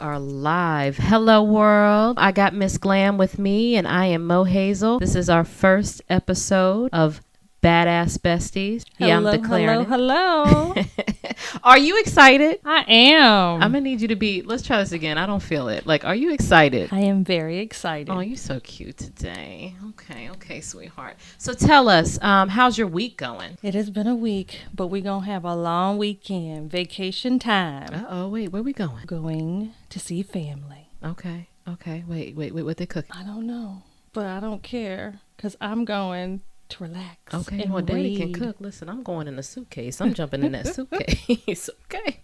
are live. Hello, world. I got Miss Glam with me, and I am Mo Hazel. This is our first episode of Badass Besties. Hello, I'm declaring hello. Are you excited? I am. I'm going to need you to be, let's try this again. I don't feel it. Like, are you excited? I am very excited. Oh, you're so cute today. Okay, sweetheart. So tell us, how's your week going? It has been a week, but we're going to have a long weekend, vacation time. Uh-oh, wait, where we going? Going to see family. Okay, wait, what they cooking? I don't know, but I don't care because I'm going to relax. Okay, and well, Daddy can read. cook. Listen, I'm going in a suitcase. I'm jumping in that suitcase. Okay.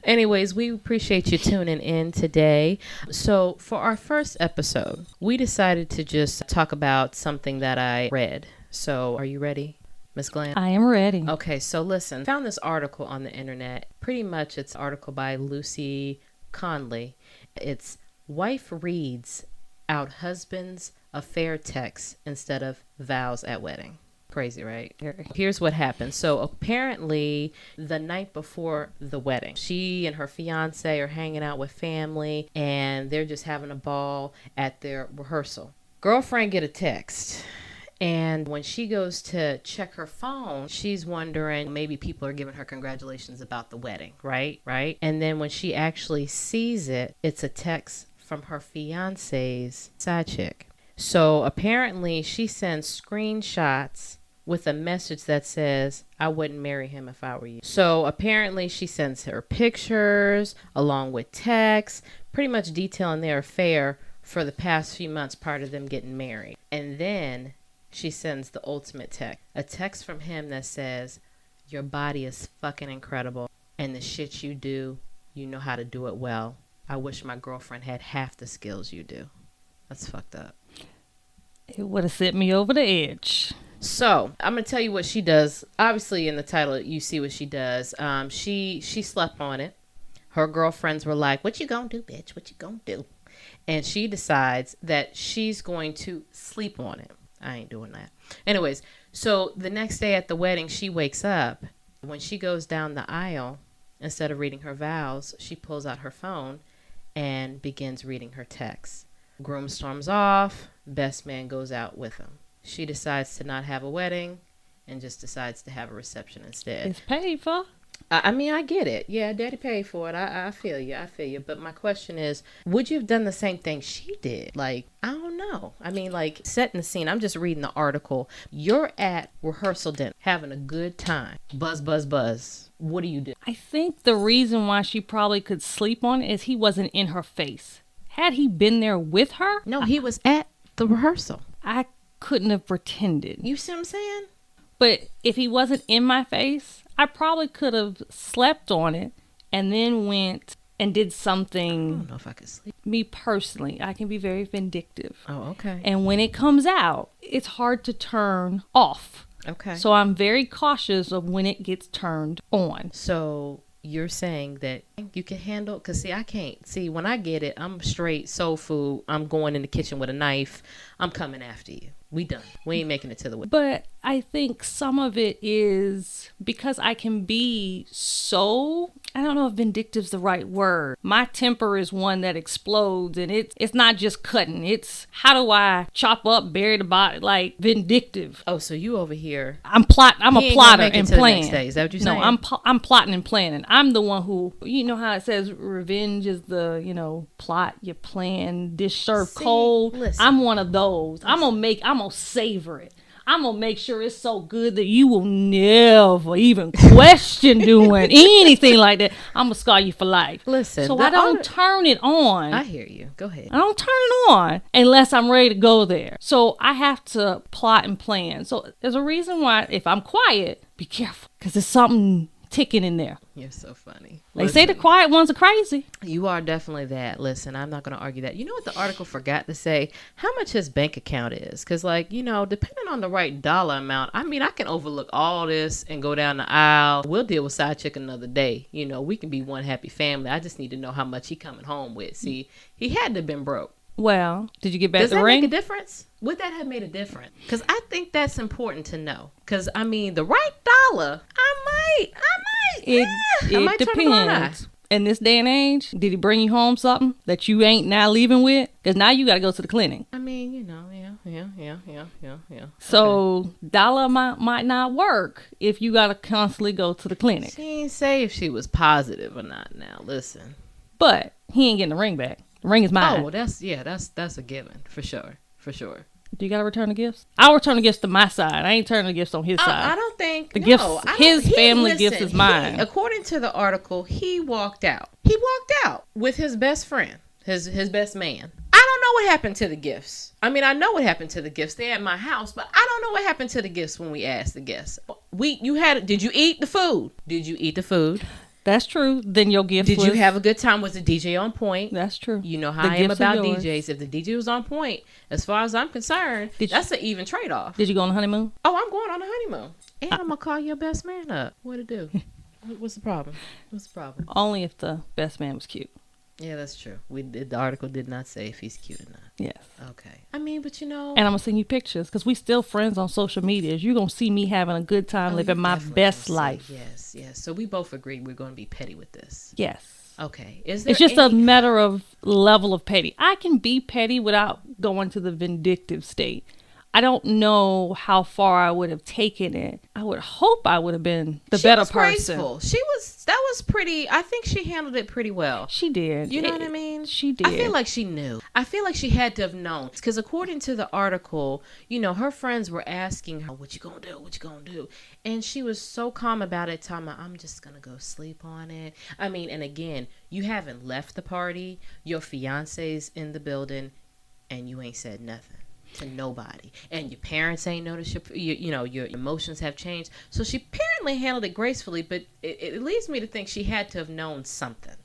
Anyways, we appreciate you tuning in today. So for our first episode, we decided to just talk about something that I read. So are you ready, Miss Glam? I am ready. Okay, so listen, found this article on the internet. Pretty much it's an article by Lucy Conley. It's Wife Reads Out Husband's Affair Texts Instead of Vows at Wedding. Crazy, right? Here's what happened. So apparently the night before the wedding, she and her fiance are hanging out with family and they're just having a ball at their rehearsal. Girlfriend get a text. And when she goes to check her phone, she's wondering maybe people are giving her congratulations about the wedding, right? And then when she actually sees it, it's a text from her fiance's side chick. So apparently she sends screenshots with a message that says, I wouldn't marry him if I were you. So apparently she sends her pictures along with texts, pretty much detailing their affair for the past few months prior to them getting married. And then she sends the ultimate text, a text from him that says, your body is fucking incredible. And the shit you do, you know how to do it well. I wish my girlfriend had half the skills you do. That's fucked up. It would have sent me over the edge. So I'm going to tell you what she does. Obviously in the title, you see what she does. She slept on it. Her girlfriends were like, what you gonna do, bitch? What you gonna do? And she decides that she's going to sleep on it. I ain't doing that. Anyways, so the next day at the wedding, she wakes up. When she goes down the aisle, instead of reading her vows, she pulls out her phone and begins reading her texts. Groom storms off. Best man goes out with him. She decides to not have a wedding and just decides to have a reception instead. It's paid for. I mean, I get it. Yeah, Daddy paid for it. I feel you. But my question is, would you have done the same thing she did? Like, I don't know. I mean, like, setting the scene. I'm just reading the article. You're at rehearsal dinner, having a good time. Buzz, buzz, buzz. What do you do? I think the reason why she probably could sleep on it is he wasn't in her face. Had he been there with her? No, he was at the rehearsal. I couldn't have pretended. You see what I'm saying? But if he wasn't in my face, I probably could have slept on it and then went and did something. I don't know if I could sleep. Me personally, I can be very vindictive. Oh, okay. And when it comes out, it's hard to turn off. Okay. So I'm very cautious of when it gets turned on. So you're saying that you can handle, because see, I can't. See, when I get it, I'm straight soul food. I'm going in the kitchen with a knife. I'm coming after you. We done. We ain't making it to the wedding. But I think some of it is because I can be so, I don't know if vindictive's the right word. My temper is one that explodes, and it's not just cutting. It's how do I chop up, bury the body, like vindictive. Oh, so you over here. I'm a plotter and planning. Is that what you're saying? No, I'm plotting and planning. I'm the one who, you know how it says revenge is the, plot, you plan, dish served cold. Listen. I'm one of those. I'm gonna savor it. I'm gonna make sure it's so good that you will never even question doing anything like that. I'm gonna scar you for life. Listen. So I don't turn it on. I hear you. Go ahead. I don't turn it on unless I'm ready to go there. So I have to plot and plan. So there's a reason why if I'm quiet, be careful because there's something ticking in there. You're so funny. They say the quiet ones are crazy. You are definitely that. Listen, I'm not going to argue that. You know what the article forgot to say? How much his bank account is. Because, depending on the right dollar amount, I mean, I can overlook all this and go down the aisle. We'll deal with side chick another day. We can be one happy family. I just need to know how much he coming home with. See, he had to have been broke. Well, did you get back the ring? Does that ring? make a difference? Would that have made a difference? Because I think that's important to know. Because, I mean, the right dollar, I might It turn a blind eye. depends. in this day and age? Did he bring you home something that you ain't now leaving with? Because now you got to go to the clinic. I mean, you know, yeah. So dollar might not work if you got to constantly go to the clinic. She ain't say if she was positive or not. Now listen. But he ain't getting the ring back. The ring is mine. Oh, well, that's a given for sure. Do you got to return the gifts? I'll return the gifts to my side. I ain't turning the gifts on his side. I don't think the gifts. His family gifts is mine. According to the article, he walked out. He walked out with his best friend, his best man. I don't know what happened to the gifts. I mean, I know what happened to the gifts. They're at my house, but I don't know what happened to the gifts when we asked the guests. Did you eat the food? Did you eat the food? That's true. Then your gift Did you have a good time? Was the DJ on point? That's true. You know how I am about DJs. If the DJ was on point, as far as I'm concerned, that's an even trade-off. Did you go on a honeymoon? Oh, I'm going on a honeymoon. And I'm going to call your best man up. What to do? What's the problem? Only if the best man was cute. Yeah, that's true. The article did not say if he's cute or not. Yes. Okay. I mean, but you know. And I'm going to send you pictures because we still friends on social media. You're going to see me having a good time living my best life. Yes. So we both agree we're going to be petty with this. Yes. Okay. It's just a matter of level of petty. I can be petty without going to the vindictive state. I don't know how far I would have taken it. I would hope I would have been the better person. Graceful. That was pretty. I think she handled it pretty well. She did. You know what I mean? She did. I feel like she knew. I feel like she had to have known. Because according to the article, you know, her friends were asking her, what you gonna do? What you gonna do? And she was so calm about it, telling me, I'm just gonna go sleep on it. I mean, and again, you haven't left the party. Your fiance's in the building and you ain't said nothing to nobody, and your parents ain't noticed your emotions have changed. So she apparently handled it gracefully, but it leads me to think she had to have known something.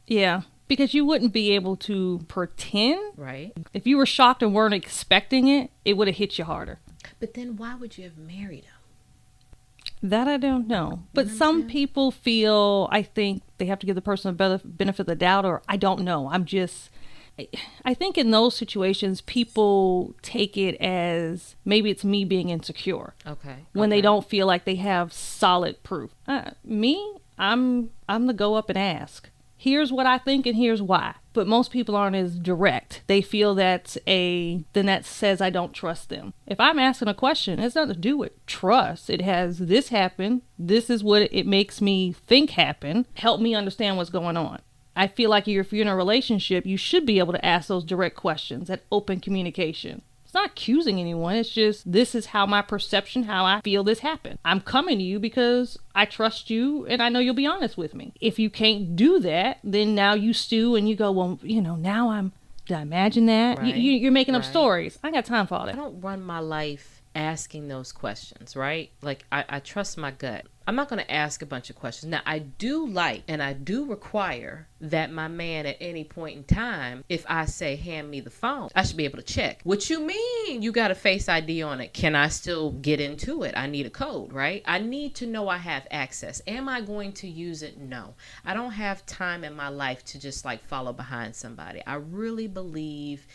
Yeah, because you wouldn't be able to pretend. Right. If you were shocked and weren't expecting it, it would have hit you harder. But then why would you have married him? That I don't know. But some people feel, I think they have to give the person a better benefit of the doubt, or I don't know. I think in those situations, people take it as maybe it's me being insecure. Okay. When they don't feel like they have solid proof. I'm the go up and ask. Here's what I think and here's why. But most people aren't as direct. They feel then that says I don't trust them. If I'm asking a question, it has nothing to do with trust. It has this happen. This is what it makes me think happen. Help me understand what's going on. I feel like if you're in a relationship, you should be able to ask those direct questions, that open communication. It's not accusing anyone. It's just, this is how my perception, how I feel this happened. I'm coming to you because I trust you and I know you'll be honest with me. If you can't do that, then now you stew and you go, well, now did I imagine that? Right. You're making up stories. I ain't got time for all that. I don't run my life asking those questions, right? Like, I trust my gut. I'm not going to ask a bunch of questions. Now, I do like and I do require that my man at any point in time, if I say, hand me the phone, I should be able to check. What you mean? You got a Face ID on it. Can I still get into it? I need a code, right? I need to know I have access. Am I going to use it? No. I don't have time in my life to just like follow behind somebody. I really believe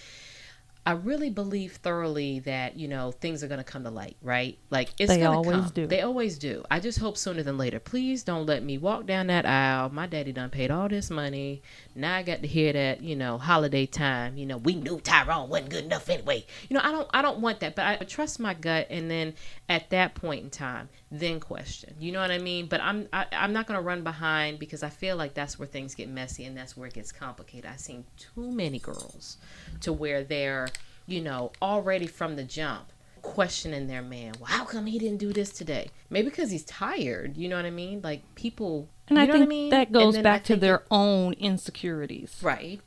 thoroughly that, things are going to come to light, right? Like, it's going to come. They always do. They always do. I just hope sooner than later. Please don't let me walk down that aisle. My daddy done paid all this money. Now I got to hear that, holiday time, we knew Tyrone wasn't good enough anyway. I don't want that, but I trust my gut. And then at that point in time, then question, you know what I mean? But I'm not going to run behind, because I feel like that's where things get messy and that's where it gets complicated. I've seen too many girls to where they're, already from the jump questioning their man. Well, how come he didn't do this today? Maybe because he's tired. You know what I mean? Like, people, and you I know think what I mean? That goes back to their own insecurities. Right.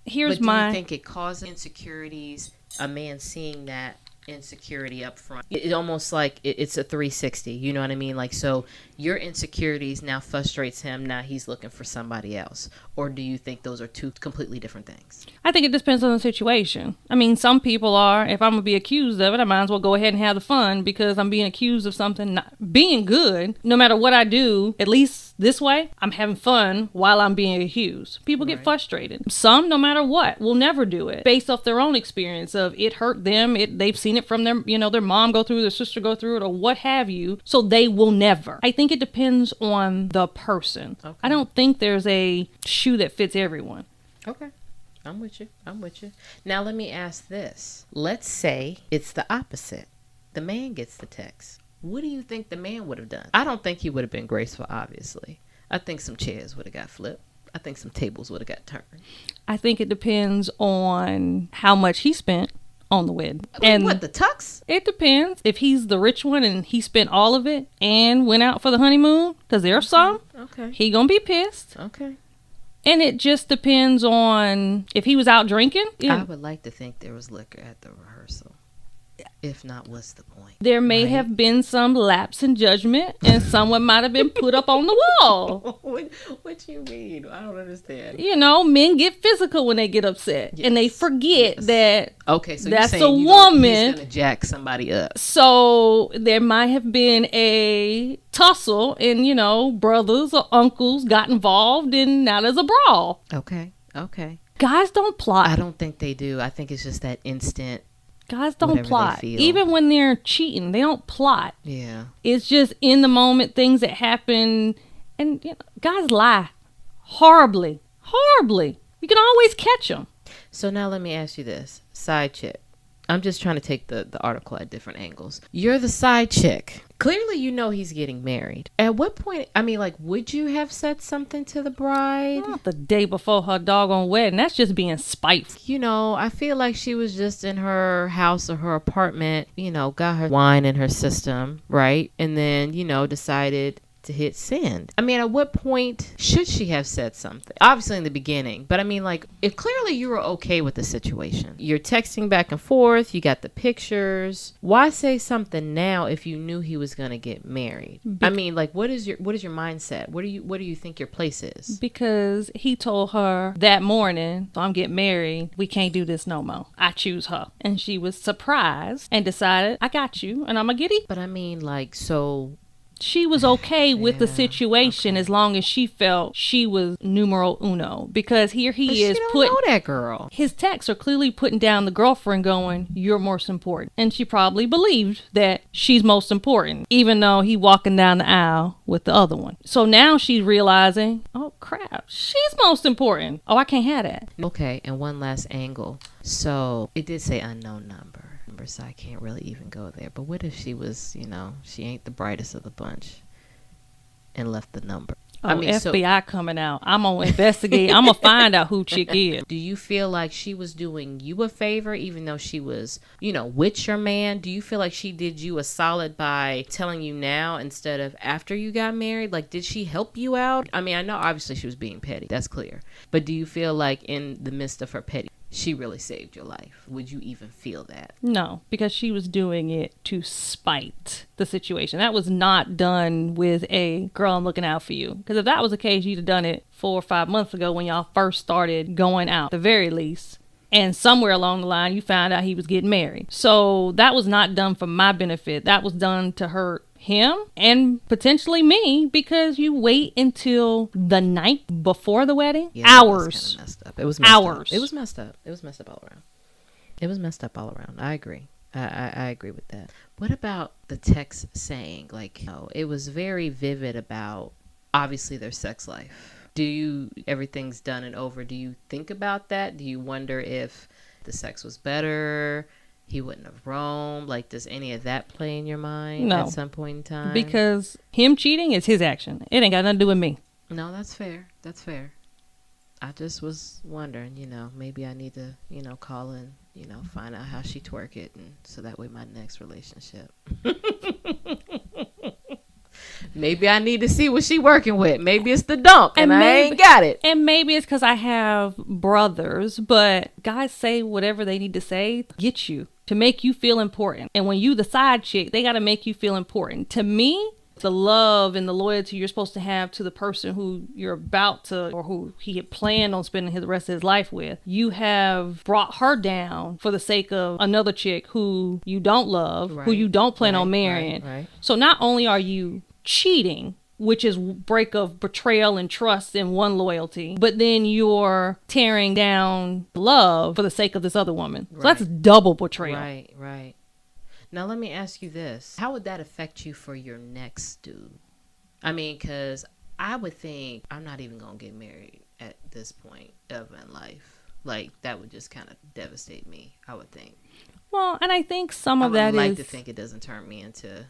Here's but do you think it causes insecurities, a man seeing that insecurity up front? It almost like it's a 360, you know what I mean? Like, so your insecurities now frustrates him, now he's looking for somebody else. Or do you think those are two completely different things? I think it depends on the situation. I mean, some people are, if I'm gonna be accused of it, I might as well go ahead and have the fun, because I'm being accused of something not being good. No matter what I do, at least this way, I'm having fun while I'm being accused. People get frustrated. Some, no matter what, will never do it based off their own experience of it hurt them. They've seen it from their, their mom go through it, their sister go through it, or what have you. So they will never. I think it depends on the person. Okay. I don't think there's a shoe that fits everyone. Okay. I'm with you. Now let me ask this. Let's say it's the opposite. The man gets the text. What do you think the man would have done? I don't think he would have been graceful, obviously. I think some chairs would have got flipped. I think some tables would have got turned. I think it depends on how much he spent on the wedding. And what, the tux? It depends. If he's the rich one and he spent all of it and went out for the honeymoon, because there's some, he gonna be pissed. Okay. And it just depends on if he was out drinking. I would like to think there was liquor at the rehearsal. If not, what's the point? There may have been some lapse in judgment, and someone might have been put up on the wall. What you mean? I don't understand. Men get physical when they get upset, and they forget that. Okay, so that's you're saying a woman. He's gonna jack somebody up. So there might have been a tussle, and brothers or uncles got involved, and now there's a brawl. Okay. Guys don't plot. I don't think they do. I think it's just that instant. Guys don't plot. Even when they're cheating, they don't plot. Yeah. It's just in the moment, things that happen. And guys lie horribly. You can always catch them. So now let me ask you this. Side chick. I'm just trying to take the article at different angles. You're the side chick. Clearly, he's getting married. At what point, would you have said something to the bride? Not the day before her doggone wedding. That's just being spiteful. I feel like she was just in her house or her apartment, got her wine in her system, right? And then, decided to hit send. At what point should she have said something? Obviously in the beginning, but if clearly you were okay with the situation, you're texting back and forth, you got the pictures, why say something now if you knew he was going to get married? What is your mindset? What do you think your place is? Because he told her that morning, I'm getting married, we can't do this no more, I choose her. And she was surprised and decided, I got you and I'm gonna get it. But so she was okay with the situation as long as she felt she was numero uno. Because here he is putting know that girl. His texts are clearly putting down the girlfriend going, you're most important. And she probably believed that she's most important, even though he walking down the aisle with the other one. So now she's realizing, oh crap, she's most important. Oh, I can't have that. Okay, and one last angle. So it did say unknown number. So I can't really even go there. But what if she was, she ain't the brightest of the bunch and left the number? FBI coming out. I'm going to investigate. I'm going to find out who chick is. Do you feel like she was doing you a favor even though she was, with your man? Do you feel like she did you a solid by telling you now instead of after you got married? Did she help you out? I know obviously she was being petty. That's clear. But do you feel like in the midst of her petty, she really saved your life? Would you even feel that? No, because she was doing it to spite the situation. That was not done with a girl, I'm looking out for you. Because if that was the case, you'd have done it 4 or 5 months ago when y'all first started going out, at the very least. And somewhere along the line, you found out he was getting married. So that was not done for my benefit. That was done to hurt him and potentially me, because you wait until the night before the wedding. Hours. It was hours. It was messed up. It was messed up all around. I agree. I agree with that. What about the text saying, it was very vivid about obviously their sex life. Everything's done and over. Do you think about that? Do you wonder if the sex was better? He wouldn't have roamed? Does any of that play in your mind at some point in time? Because him cheating is his action. It ain't got nothing to do with me. No, that's fair. I just was wondering, maybe I need to, call and, find out how she twerk it. And so that way my next relationship. Maybe I need to see what she working with. Maybe it's the dump and I ain't got it. And maybe it's because I have brothers, but guys say whatever they need to say to get you, to make you feel important. And when you the side chick, they got to make you feel important. To me, the love and the loyalty you're supposed to have to the person who you're about to, or who he had planned on spending the rest of his life with, you have brought her down for the sake of another chick who you don't love, who you don't plan on marrying. Right. So not only are you cheating, which is break of betrayal and trust in one loyalty, but then you're tearing down love for the sake of this other woman. So that's double betrayal. Right, right. Now let me ask you this. How would that affect you for your next dude? I mean, because I would think I'm not even going to get married at this point of my life. Like, that would just kind of devastate me, I would think. Well, and I think some of that is... I would like to think it doesn't turn me into,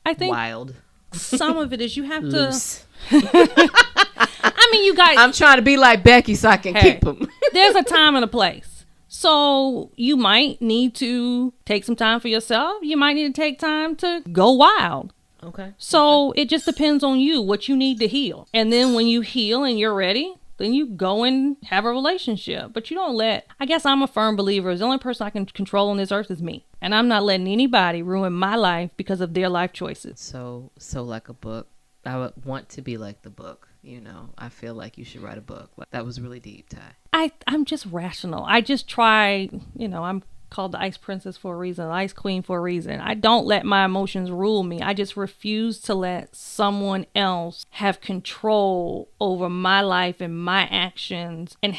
I think wild. Some of it is you have Loose. to... I mean, you guys... I'm trying to be like Becky so I can keep them. There's a time and a place. So you might need to take some time for yourself. You might need to take time to go wild. Okay. So it just depends on you, what you need to heal. And then when you heal and you're ready, then you go and have a relationship. But you don't let... I guess I'm a firm believer. The only person I can control on this earth is me. And I'm not letting anybody ruin my life because of their life choices. So like a book. I would want to be like the book. I feel like you should write a book. Like, that was really deep, Ty. I'm just rational. I just try, I'm called the Ice Princess for a reason, the Ice Queen for a reason. I don't let my emotions rule me. I just refuse to let someone else have control over my life and my actions and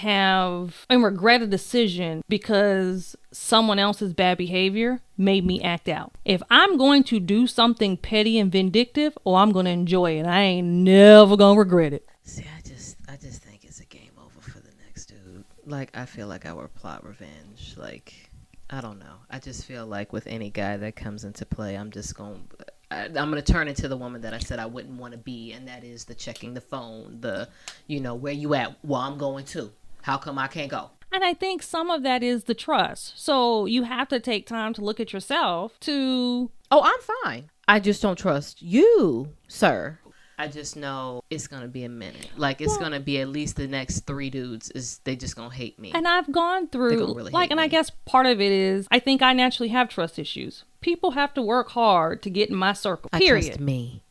regret a decision because someone else's bad behavior made me act out. If I'm going to do something petty and vindictive, I'm going to enjoy it. I ain't never going to regret it. See, I just think it's a game over for the next dude. Like, I feel like I would plot revenge. Like, I don't know. I just feel like with any guy that comes into play, I'm going to turn into the woman that I said I wouldn't want to be, and that is the checking the phone, the, where you at? Well, I'm going to. How come I can't go? And I think some of that is the trust. So you have to take time to look at yourself to... Oh, I'm fine. I just don't trust you, sir. I just know it's going to be a minute. Like, it's going to be at least the next 3 dudes. They just going to hate me. And I've gone through... Really and I guess part of it is, I think I naturally have trust issues. People have to work hard to get in my circle, period. I trust me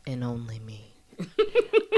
and only me.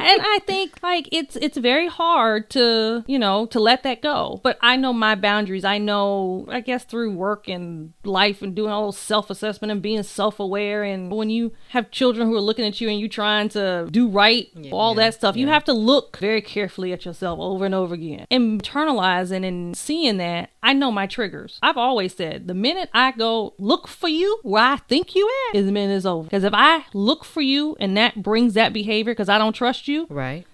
And I think it's very hard to let that go. But I know my boundaries. I know, I guess, through work and life and doing all self-assessment and being self-aware. And when you have children who are looking at you and you trying to do right, all that stuff, you have to look very carefully at yourself over and over again. And internalizing and seeing that, I know my triggers. I've always said, the minute I go look for you where I think you at is the minute it's over. Because if I look for you and that brings that behavior because I don't trust you, right,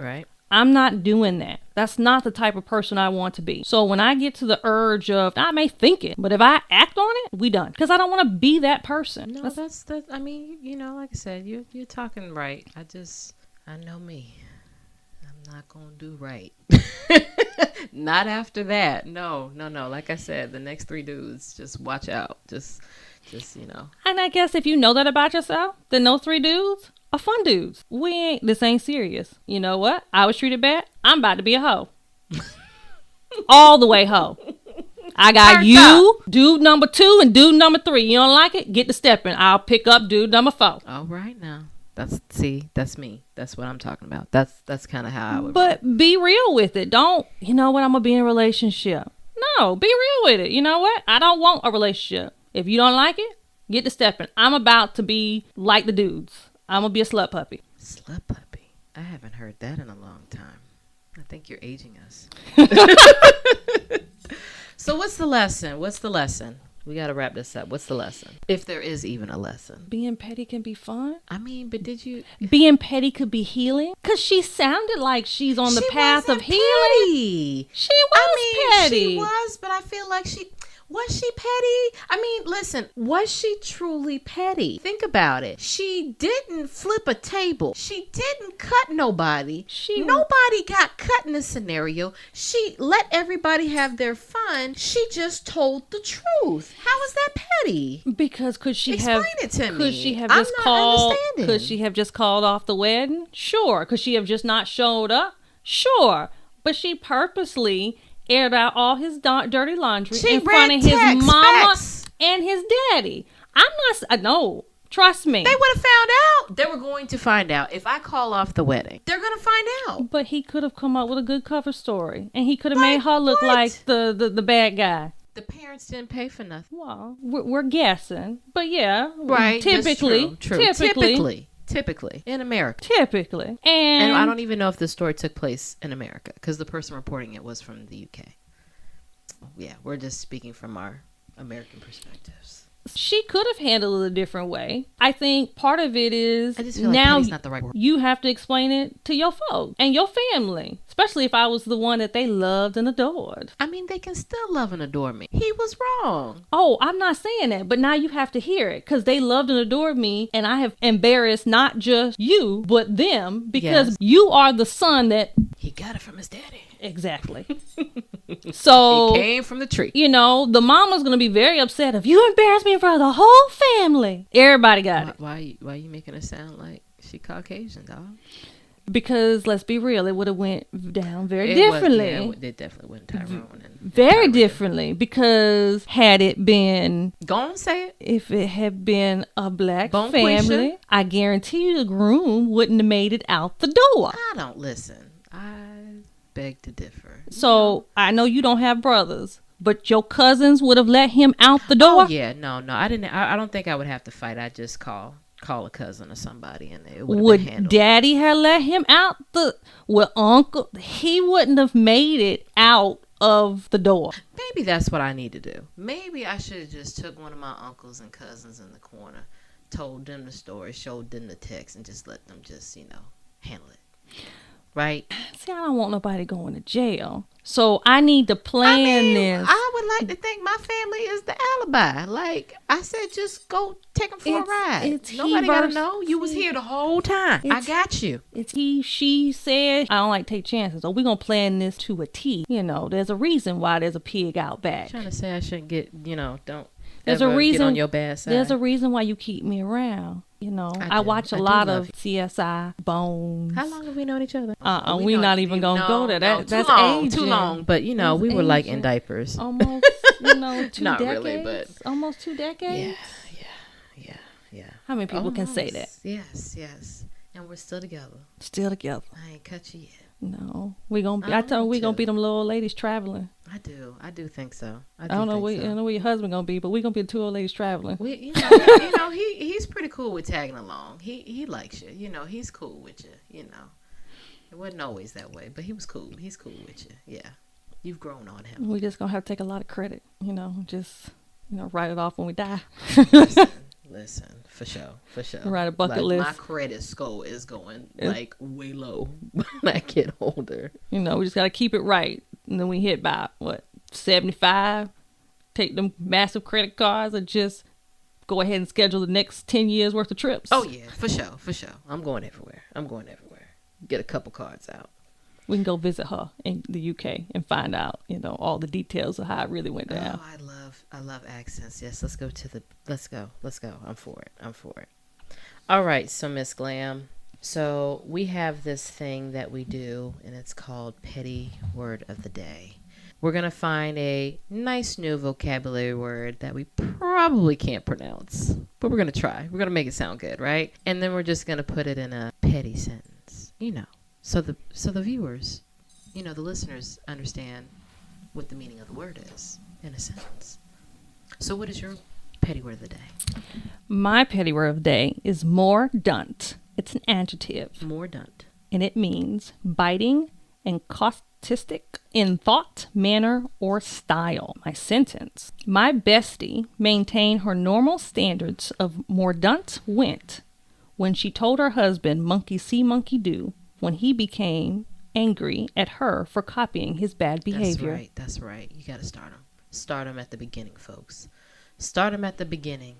I'm not doing that. That's not the type of person I want to be. So when I get to the urge of, I may think it, but if I act on it, we done. Because I don't want to be that person. No, that's I mean, like I said, you're talking right. I know me. I'm not gonna do right. Not after that. No. Like I said, the next 3 dudes, just watch out. Just. And I guess if you know that about yourself, then those 3 dudes are fun dudes. This ain't serious. You know what? I was treated bad. I'm about to be a hoe. All the way hoe. I got Turns you, dude number 2 and dude number 3. You don't like it? Get to stepping. I'll pick up dude number 4. All right now. That's me. That's what I'm talking about. That's kind of how I would. But be real with it. Don't, I'm going to be in a relationship. No, be real with it. You know what? I don't want a relationship. If you don't like it, get to stepping. I'm about to be like the dudes. I'm going to be a slut puppy. Slut puppy? I haven't heard that in a long time. I think you're aging us. So what's the lesson? We got to wrap this up. What's the lesson? If there is even a lesson. Being petty can be fun. I mean, but did you... Being petty could be healing. Because she sounded like she's on the path of healing. Petty. She was petty. She was, but I feel like she... Was she petty? I mean, listen, was she truly petty? Think about it. She didn't flip a table. She didn't cut nobody. Nobody got cut in the scenario. She let everybody have their fun. She just told the truth. How is that petty? Because could she Explain it to me. Could she have I'm just not called? understanding. Could she have just called off the wedding? Sure. Could she have just not showed up? Sure. But she purposely aired out all his dirty laundry in front of his mama and his daddy. No, trust me. They would have found out. They were going to find out. If I call off the wedding, they're going to find out. But he could have come up with a good cover story, and he could have made her look like the bad guy. The parents didn't pay for nothing. Well, we're guessing, but yeah, right. Typically, Typically in America. Typically. And I don't even know if this story took place in America because the person reporting it was from the UK. Yeah, we're just speaking from our American perspectives. She could have handled it a different way. I think part of it is I just feel now like not the right word. You have to explain it to your folks and your family, especially if I was the one that they loved and adored. I mean, they can still love and adore me. He was wrong. Oh, I'm not saying that, but now you have to hear it because they loved and adored me, and I have embarrassed not just you, but them because you are the son that... He got it from his daddy. Exactly. So he came from the tree. You know, the mama's gonna be very upset if you embarrass me in front of the whole family. Everybody got it. Why you making it sound like she Caucasian, dog? Because let's be real, it would have went down very differently. It definitely went Tyrone and very Tyrone. Differently. Because had it been, go on, say it. If it had been a black Bonquisha? family, I guarantee you the groom wouldn't have made it out the door. I don't listen. I beg to differ. So I know you don't have brothers, but your cousins would have let him out the door. Oh yeah, no, I didn't. I don't think I would have to fight. I just call a cousin or somebody, and it would have been handled. Daddy had let him out uncle? He wouldn't have made it out of the door. Maybe that's what I need to do. Maybe I should have just took one of my uncles and cousins in the corner, told them the story, showed them the text, and just let them just handle it. Right? See, I don't want nobody going to jail. So I need to plan this. I would like to think my family is the alibi. Like I said, just go take them for a ride. Nobody got to know. You was here the whole time. I got you. It's he, she said. I don't like to take chances. So we're going to plan this to a T. There's a reason why there's a pig out back. I'm trying to say I shouldn't don't there's a reason, get on your bad side. There's a reason why you keep me around. I watch a lot of CSI, Bones. How long have we known each other? We're not even going to go there. That's long, too long. But, we were like in diapers. Almost, 2 not decades. Really, but... Almost 2 decades? Yeah. How many people can say that? Yes. And we're still together. Still together. I ain't cut you yet. No. I told you we going to be them little old ladies traveling. I do think so. I don't know where your husband going to be, but we're going to be the 2 old ladies traveling. He's pretty cool with tagging along. He likes you. He's cool with you. It wasn't always that way, but he was cool. He's cool with you. Yeah. You've grown on him. We just going to have to take a lot of credit, just, write it off when we die. Listen, for sure. Write a bucket list. My credit score is going way low when I get older. We just got to keep it right. And then we hit by 75, take them massive credit cards and just go ahead and schedule the next 10 years worth of trips. Oh yeah, for sure. I'm going everywhere. Get a couple cards out. We can go visit her in the UK and find out, all the details of how it really went down. Oh, I love accents. Yes, let's go. I'm for it. All right, so Miss Glam. So we have this thing that we do, and it's called Petty Word of the Day. We're going to find a nice new vocabulary word that we probably can't pronounce, but we're going to try. We're going to make it sound good, right? And then we're just going to put it in a petty sentence, So the viewers, the listeners understand what the meaning of the word is in a sentence. So what is your petty word of the day? My petty word of the day is mordaunt. It's an adjective. Mordaunt. And it means biting and caustic in thought, manner, or style. My sentence. My bestie maintained her normal standards of mordaunt wit when she told her husband monkey see, monkey do, when he became angry at her for copying his bad behavior. That's right. You got to start them. Start them at the beginning, folks. Start them at the beginning,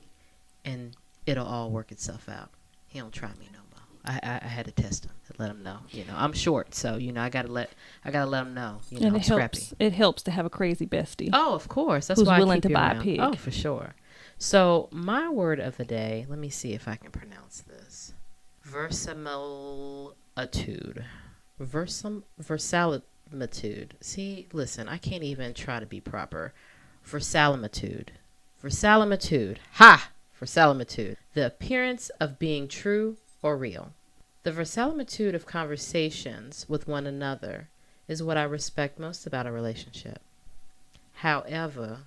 and it'll all work itself out. He don't try me no more. I had to test him to let him know. I'm short, so I gotta let him know. And I'm scrappy. It helps to have a crazy bestie. Oh, of course. That's who's why willing I keep to buy around. a pig. Oh, for sure. So my word of the day. Let me see if I can pronounce this. Verisimilitude. Verisimilitude. See, listen, I can't even try to be proper. Verisimilitude. Ha! Verisimilitude. The appearance of being true or real. The verisimilitude of conversations with one another is what I respect most about a relationship. However,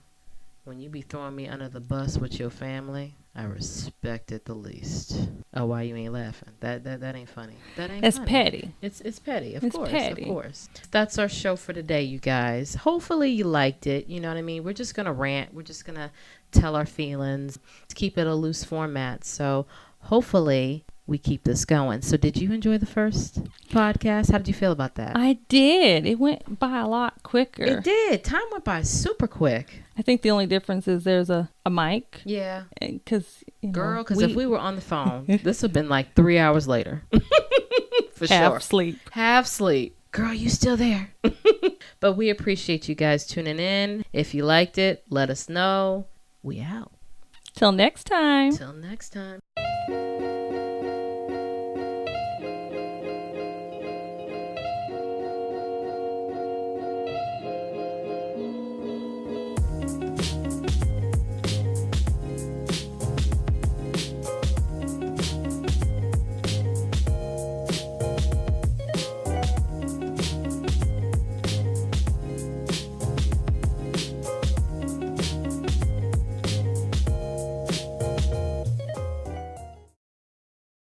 When you be throwing me under the bus with your family, I respect it the least. Oh, why you ain't laughing? That ain't funny. That ain't It's funny. petty. It's petty, of It's course, petty. of course. That's our show for today, you guys. Hopefully you liked it. You know what I mean? We're just gonna rant. We're just gonna tell our feelings. To keep it a loose format. So hopefully we keep this going. So did you enjoy the first podcast? How did you feel about that? I did. It went by a lot quicker. It did. Time went by super quick. I think the only difference is there's a mic. Yeah. Because, Girl, because if we were on the phone, this would have been like 3 hours later. For half sure. sleep. Half sleep. Girl, you still there. But we appreciate you guys tuning in. If you liked it, let us know. We out. Till next time. Till next time.